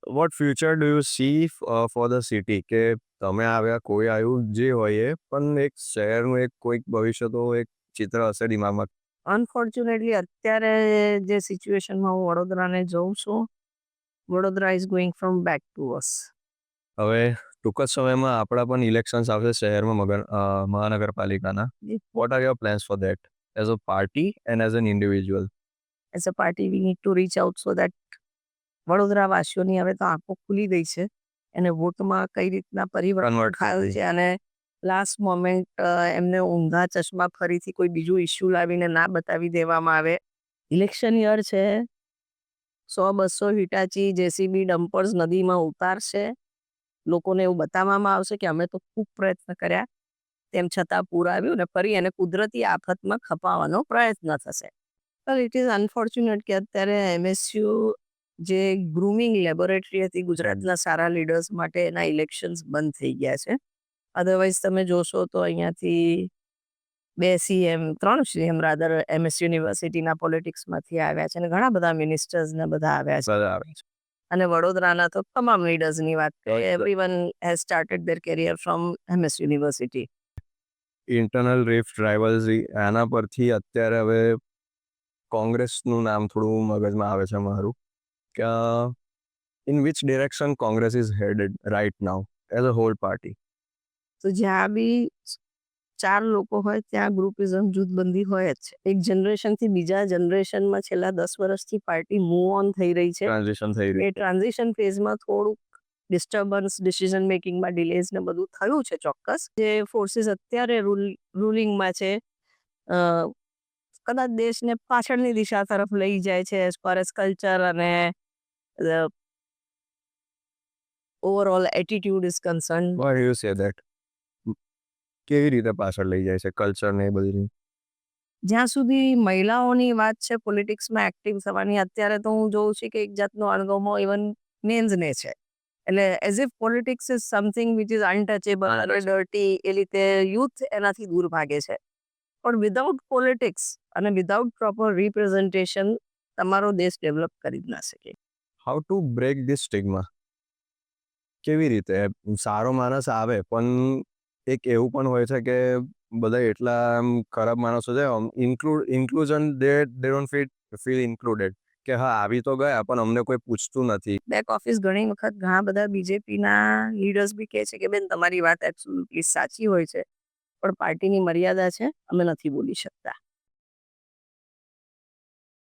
Vote future do you see for the city? કે તમે આવ્યા, કોઈ આવ્યું, જે હોય એ, પણ એક શહેરનું એક કોઈક ભવિષ્ય તો એક ચિત્ર હશે દિમાગમાં. અનફોર્ચ્યુનેટલી અત્યારે જે સિચ્યુએશનમાં હું વડોદરાને જોઉં છું, Vadodara is going from back to અસ. હવે ટૂંક જ સમયમાં આપણા પણ ઇલેક્શન્સ આવશે શહેરમાં, મહાનગરપાલિકાના. What are your plans for that as a party and as an individual? As a party we need to reach out so that વડોદરાવાસીઓની હવે તો આંખો ખુલી ગઈ છે અને વોટમાં કઈ રીતના પરિવર્તન કન્વર્ટ થયું છે અને લાસ્ટ મોમેન્ટ એમને ઊંધા ચશ્મા ફરીથી કોઈ બીજું ઇસ્યુ લાવીને ના બતાવી દેવામાં આવે. ઇલેક્શન યર છે, 100-200 હિટાચી જેસીબી ડમ્પર્સ નદીમાં ઉતારશે. લોકોને એવું બતાવવામાં આવશે કે અમે તો ખૂબ પ્રયત્ન કર્યા, તેમ છતાં પૂર આવ્યું ને ફરી એને કુદરતી આફતમાં ખપાવવાનો પ્રયત્ન થશે. તો ઇટ ઇઝ અનફોર્ચ્યુનેટ કે અત્યારે એમએસયુ જે ગ્રુમિંગ લેબોરેટરી હતી ગુજરાતના સારા લીડર્સ માટે, એના ઇલેક્શન્સ બંધ થઈ ગયા છે. અધરવાઇઝ તમે જોશો તો અહીંયાથી 2 સીએમ 3 સીએમ રાધર એમએસ યુનિવર્સિટીના પોલિટિક્સમાંથી આવ્યા છે અને ઘણા બધા મિનિસ્ટર્સ ને બધા આવ્યા છે. બધા આવે છે. અને વડોદરાના તો તમામ લીડર્સની વાત કરીએ, everyone has started their career from MS university. Internal rift, rivalry, આના પરથી અત્યારે હવે કોંગ્રેસનું નામ થોડું મગજમાં આવે છે મારું, કે in which direction Congress is headed right now as a whole party? તો જ્યાં બી 4 લોકો હોય ત્યાં ગ્રુપિઝમ જૂથબંધી હોય જ છે. એક જનરેશનથી બીજા જનરેશનમાં છેલ્લા 10 વર્ષથી પાર્ટી મૂવ ઓન થઈ રહી છે. ટ્રાન્ઝિશન થઈ એ રહ્યું. ટ્રાન્ઝિશન ફેઝમાં થોડુંક ડિસ્ટર્બન્સ, ડિસિઝન મેકિંગમાં ડિલેઝ ને બધું થયું છે ચોક્કસ. જે ફોર્સીસ અત્યારે રૂલિંગમાં છે, અ, કદાચ દેશને પાછળની દિશા તરફ લઈ જાય છે એઝ ફાર એઝ કલ્ચર અને overall attitude is concern. Why do you say that? કેવી રીતે પાછળ લઈ જાય છે કલ્ચર ને એ બધી? જ્યાં સુધી મહિલાઓની વાત છે પોલિટિક્સમાં એક્ટિવ થવાની, અત્યારે તો હું જોઉં છું કે એક જાતનો અણગમો ઇવન મેન્સને છે. એટલે as if politics is something which is untouchable અને ડર્ટી, એ રીતે યુથ એનાથી દૂર ભાગે છે. પણ વિધાઉટ પોલિટિક્સ અને વિધાઉટ પ્રોપર રિપ્રેઝન્ટેશન તમારો દેશ ડેવલપ કરી જ ના શકે. How to break this stigma? કેવી રીતે? સારો માણસ આવે પણ એક એવું પણ હોય છે કે બધા એટલા આમ ખરાબ માણસો છે, inclusion, they don't feel included, કે હા આવી તો ગયા પણ અમને કોઈ પૂછતું નથી. બેક ઓફિસ ઘણી વખત ઘણા બધા બીજેપીના લીડર્સ બી કહે છે કે બેન તમારી વાત એબ્સોલ્યુટલી સાચી હોય છે, પણ પાર્ટીની મર્યાદા છે, અમે નથી બોલી શકતા.